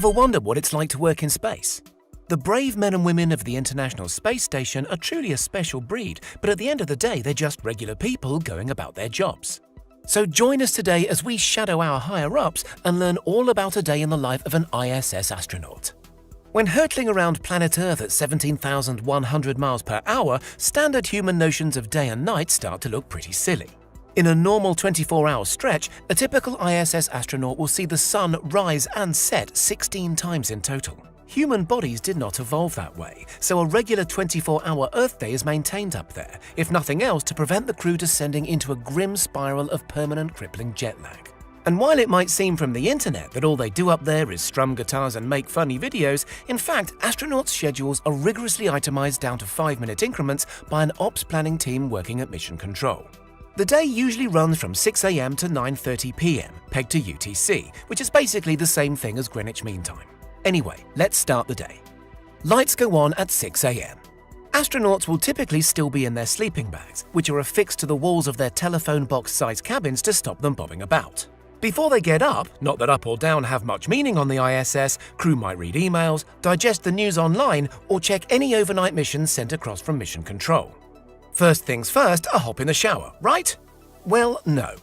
Ever wonder what it's like to work in space? The brave men and women of the International Space Station are truly a special breed, but at the end of the day, they're just regular people going about their jobs. So join us today as we shadow our higher-ups and learn all about a day in the life of an ISS astronaut. When hurtling around planet Earth at 17,100 miles per hour, standard human notions of day and night start to look pretty silly. In a normal 24-hour stretch, a typical ISS astronaut will see the sun rise and set 16 times in total. Human bodies did not evolve that way, so a regular 24-hour Earth day is maintained up there, if nothing else to prevent the crew descending into a grim spiral of permanent crippling jet lag. And while it might seem from the internet that all they do up there is strum guitars and make funny videos, in fact, astronauts' schedules are rigorously itemized down to 5-minute increments by an ops planning team working at mission control. The day usually runs from 6 a.m. to 9:30 p.m., pegged to UTC, which is basically the same thing as Greenwich Mean Time. Anyway, let's start the day. Lights go on at 6 a.m. Astronauts will typically still be in their sleeping bags, which are affixed to the walls of their telephone box-sized cabins to stop them bobbing about. Before they get up, not that up or down have much meaning on the ISS, crew might read emails, digest the news online, or check any overnight missions sent across from mission control. First things first, a hop in the shower, right? Well, no.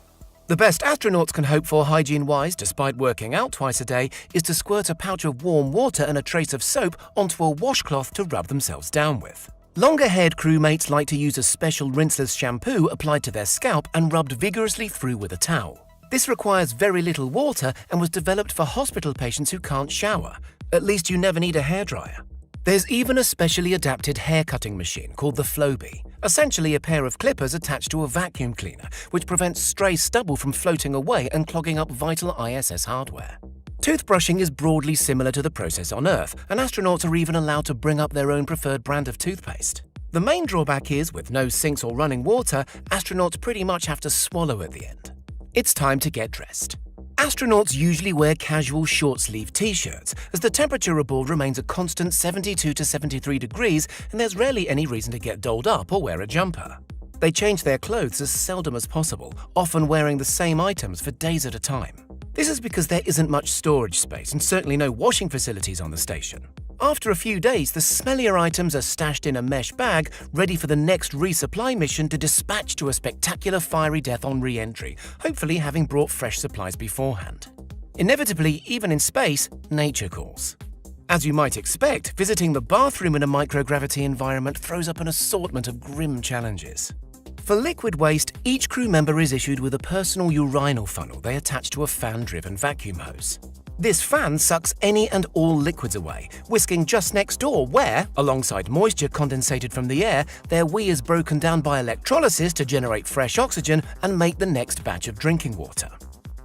The best astronauts can hope for hygiene-wise, despite working out twice a day, is to squirt a pouch of warm water and a trace of soap onto a washcloth to rub themselves down with. Longer-haired crewmates like to use a special rinseless shampoo applied to their scalp and rubbed vigorously through with a towel. This requires very little water and was developed for hospital patients who can't shower. At least you never need a hairdryer. There's even a specially adapted hair-cutting machine called the Flowbee, essentially a pair of clippers attached to a vacuum cleaner, which prevents stray stubble from floating away and clogging up vital ISS hardware. Toothbrushing is broadly similar to the process on Earth, and astronauts are even allowed to bring up their own preferred brand of toothpaste. The main drawback is, with no sinks or running water, astronauts pretty much have to swallow at the end. It's time to get dressed. Astronauts usually wear casual short-sleeve t-shirts, as the temperature aboard remains a constant 72 to 73 degrees and there's rarely any reason to get dolled up or wear a jumper. They change their clothes as seldom as possible, often wearing the same items for days at a time. This is because there isn't much storage space and certainly no washing facilities on the station. After a few days, the smellier items are stashed in a mesh bag, ready for the next resupply mission to dispatch to a spectacular fiery death on re-entry, hopefully having brought fresh supplies beforehand. Inevitably, even in space, nature calls. As you might expect, visiting the bathroom in a microgravity environment throws up an assortment of grim challenges. For liquid waste, each crew member is issued with a personal urinal funnel they attach to a fan-driven vacuum hose. This fan sucks any and all liquids away, whisking just next door where, alongside moisture condensated from the air, their wee is broken down by electrolysis to generate fresh oxygen and make the next batch of drinking water.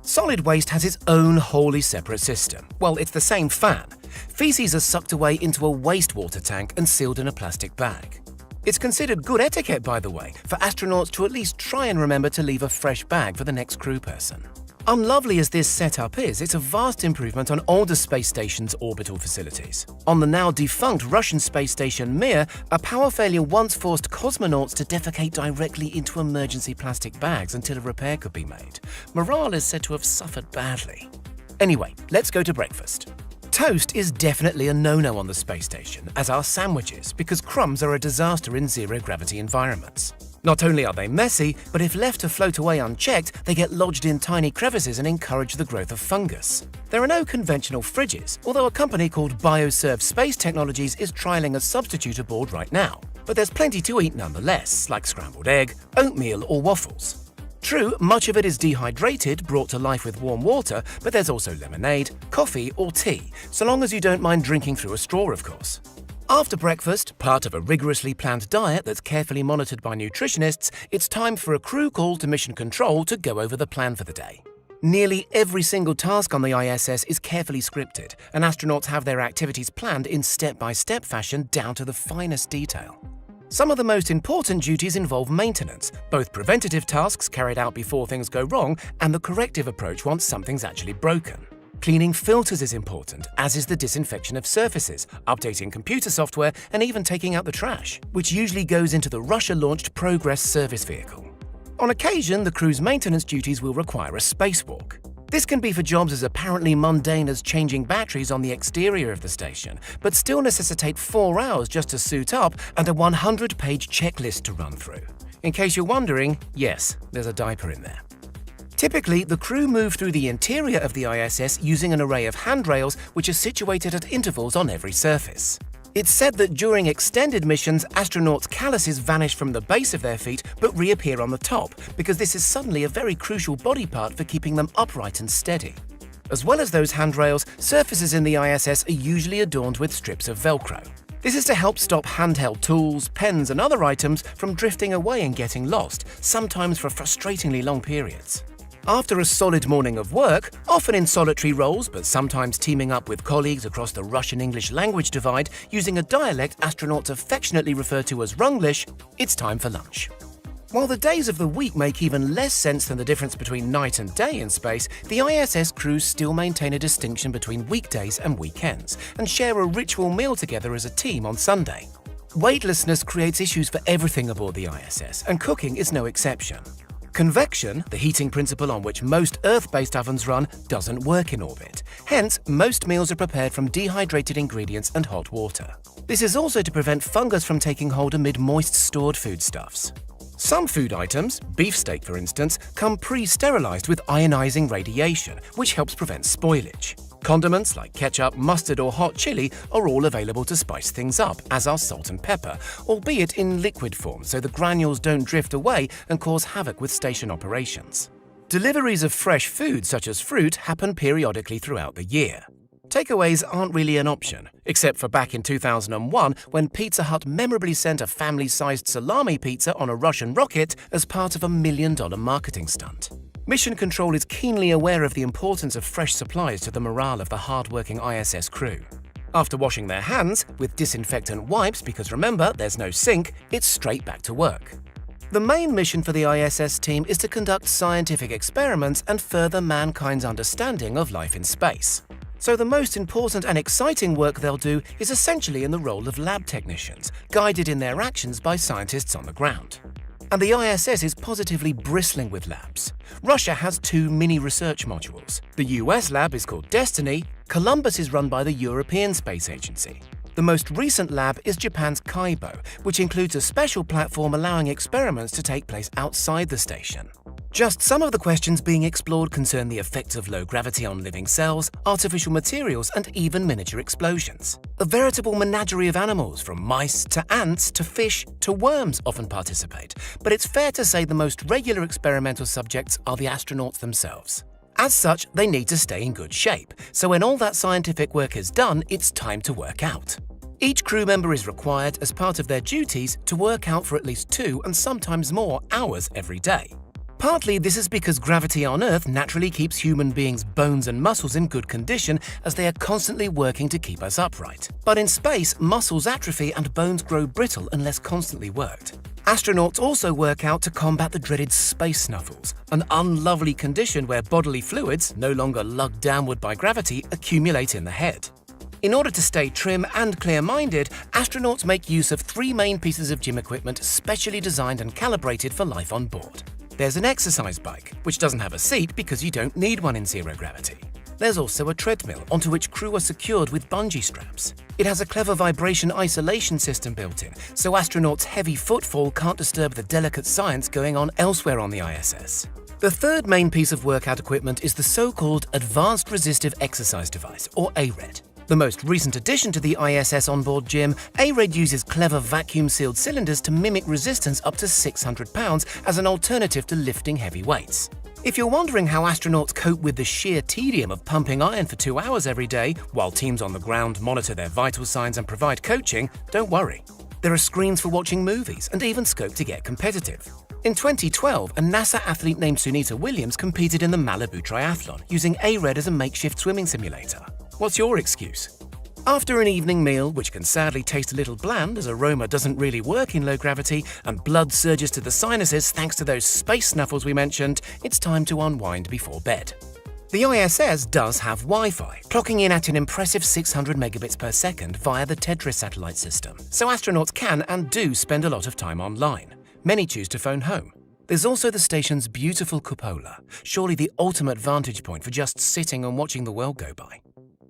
Solid waste has its own wholly separate system. Well, it's the same fan. Feces are sucked away into a wastewater tank and sealed in a plastic bag. It's considered good etiquette, by the way, for astronauts to at least try and remember to leave a fresh bag for the next crew person. Unlovely as this setup is, it's a vast improvement on older space stations' orbital facilities. On the now defunct Russian space station Mir, a power failure once forced cosmonauts to defecate directly into emergency plastic bags until a repair could be made. Morale is said to have suffered badly. Anyway, let's go to breakfast. Toast is definitely a no-no on the space station, as are sandwiches, because crumbs are a disaster in zero-gravity environments. Not only are they messy, but if left to float away unchecked, they get lodged in tiny crevices and encourage the growth of fungus. There are no conventional fridges, although a company called BioServe Space Technologies is trialing a substitute aboard right now. But there's plenty to eat nonetheless, like scrambled egg, oatmeal, or waffles. True, much of it is dehydrated, brought to life with warm water, but there's also lemonade, coffee, or tea, so long as you don't mind drinking through a straw, of course. After breakfast, part of a rigorously planned diet that's carefully monitored by nutritionists, it's time for a crew call to mission control to go over the plan for the day. Nearly every single task on the ISS is carefully scripted, and astronauts have their activities planned in step-by-step fashion down to the finest detail. Some of the most important duties involve maintenance, both preventative tasks carried out before things go wrong and the corrective approach once something's actually broken. Cleaning filters is important, as is the disinfection of surfaces, updating computer software, and even taking out the trash, which usually goes into the Russia-launched Progress service vehicle. On occasion, the crew's maintenance duties will require a spacewalk. This can be for jobs as apparently mundane as changing batteries on the exterior of the station, but still necessitate 4 hours just to suit up and a 100-page checklist to run through. In case you're wondering, yes, there's a diaper in there. Typically, the crew move through the interior of the ISS using an array of handrails which are situated at intervals on every surface. It's said that during extended missions, astronauts' calluses vanish from the base of their feet but reappear on the top, because this is suddenly a very crucial body part for keeping them upright and steady. As well as those handrails, surfaces in the ISS are usually adorned with strips of Velcro. This is to help stop handheld tools, pens and other items from drifting away and getting lost, sometimes for frustratingly long periods. After a solid morning of work, often in solitary roles but sometimes teaming up with colleagues across the Russian-English language divide using a dialect astronauts affectionately refer to as Runglish, it's time for lunch. While the days of the week make even less sense than the difference between night and day in space, the ISS crews still maintain a distinction between weekdays and weekends and share a ritual meal together as a team on Sunday. Weightlessness creates issues for everything aboard the ISS, and cooking is no exception. Convection, the heating principle on which most Earth-based ovens run, doesn't work in orbit. Hence, most meals are prepared from dehydrated ingredients and hot water. This is also to prevent fungus from taking hold amid moist stored foodstuffs. Some food items, beefsteak for instance, come pre-sterilized with ionizing radiation, which helps prevent spoilage. Condiments like ketchup, mustard or hot chili are all available to spice things up, as are salt and pepper, albeit in liquid form so the granules don't drift away and cause havoc with station operations. Deliveries of fresh food such as fruit happen periodically throughout the year. Takeaways aren't really an option, except for back in 2001 when Pizza Hut memorably sent a family-sized salami pizza on a Russian rocket as part of a $1 million marketing stunt. Mission Control is keenly aware of the importance of fresh supplies to the morale of the hard-working ISS crew. After washing their hands, with disinfectant wipes because remember, there's no sink, it's straight back to work. The main mission for the ISS team is to conduct scientific experiments and further mankind's understanding of life in space. So the most important and exciting work they'll do is essentially in the role of lab technicians, guided in their actions by scientists on the ground. And the ISS is positively bristling with labs. Russia has 2 mini-research modules. The US lab is called Destiny. Columbus is run by the European Space Agency. The most recent lab is Japan's Kaibo, which includes a special platform allowing experiments to take place outside the station. Just some of the questions being explored concern the effects of low gravity on living cells, artificial materials, and even miniature explosions. A veritable menagerie of animals, from mice to ants to fish to worms, often participate, but it's fair to say the most regular experimental subjects are the astronauts themselves. As such, they need to stay in good shape, so when all that scientific work is done, it's time to work out. Each crew member is required, as part of their duties, to work out for at least 2 and sometimes more hours every day. Partly this is because gravity on Earth naturally keeps human beings' bones and muscles in good condition as they are constantly working to keep us upright. But in space, muscles atrophy and bones grow brittle unless constantly worked. Astronauts also work out to combat the dreaded space snuffles, an unlovely condition where bodily fluids, no longer lugged downward by gravity, accumulate in the head. In order to stay trim and clear-minded, astronauts make use of 3 main pieces of gym equipment specially designed and calibrated for life on board. There's an exercise bike, which doesn't have a seat because you don't need one in zero gravity. There's also a treadmill onto which crew are secured with bungee straps. It has a clever vibration isolation system built in, so astronauts' heavy footfall can't disturb the delicate science going on elsewhere on the ISS. The third main piece of workout equipment is the so-called Advanced Resistive Exercise Device, or ARED. The most recent addition to the ISS onboard gym, ARED uses clever vacuum-sealed cylinders to mimic resistance up to 600 pounds as an alternative to lifting heavy weights. If you're wondering how astronauts cope with the sheer tedium of pumping iron for 2 hours every day, while teams on the ground monitor their vital signs and provide coaching, don't worry. There are screens for watching movies and even scope to get competitive. In 2012, a NASA athlete named Sunita Williams competed in the Malibu Triathlon using ARED as a makeshift swimming simulator. What's your excuse? After an evening meal, which can sadly taste a little bland as aroma doesn't really work in low gravity and blood surges to the sinuses thanks to those space snuffles we mentioned, it's time to unwind before bed. The ISS does have Wi-Fi, clocking in at an impressive 600 megabits per second via the Tetris satellite system, so astronauts can and do spend a lot of time online. Many choose to phone home. There's also the station's beautiful cupola, surely the ultimate vantage point for just sitting and watching the world go by.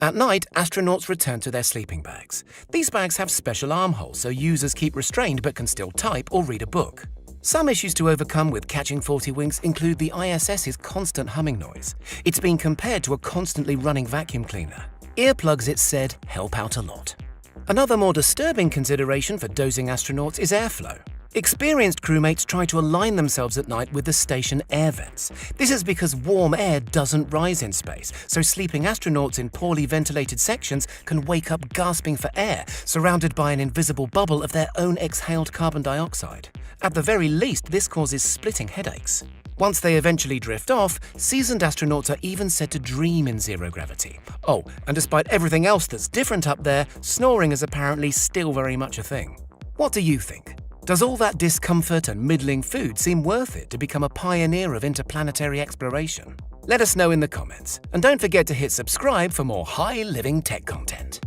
At night, astronauts return to their sleeping bags. These bags have special armholes so users keep restrained but can still type or read a book. Some issues to overcome with catching 40 winks include the ISS's constant humming noise. It's been compared to a constantly running vacuum cleaner. Earplugs, it's said, help out a lot. Another more disturbing consideration for dozing astronauts is airflow. Experienced crewmates try to align themselves at night with the station air vents. This is because warm air doesn't rise in space, so sleeping astronauts in poorly ventilated sections can wake up gasping for air, surrounded by an invisible bubble of their own exhaled carbon dioxide. At the very least, this causes splitting headaches. Once they eventually drift off, seasoned astronauts are even said to dream in zero gravity. Oh, and despite everything else that's different up there, snoring is apparently still very much a thing. What do you think? Does all that discomfort and middling food seem worth it to become a pioneer of interplanetary exploration? Let us know in the comments, and don't forget to hit subscribe for more high-living tech content.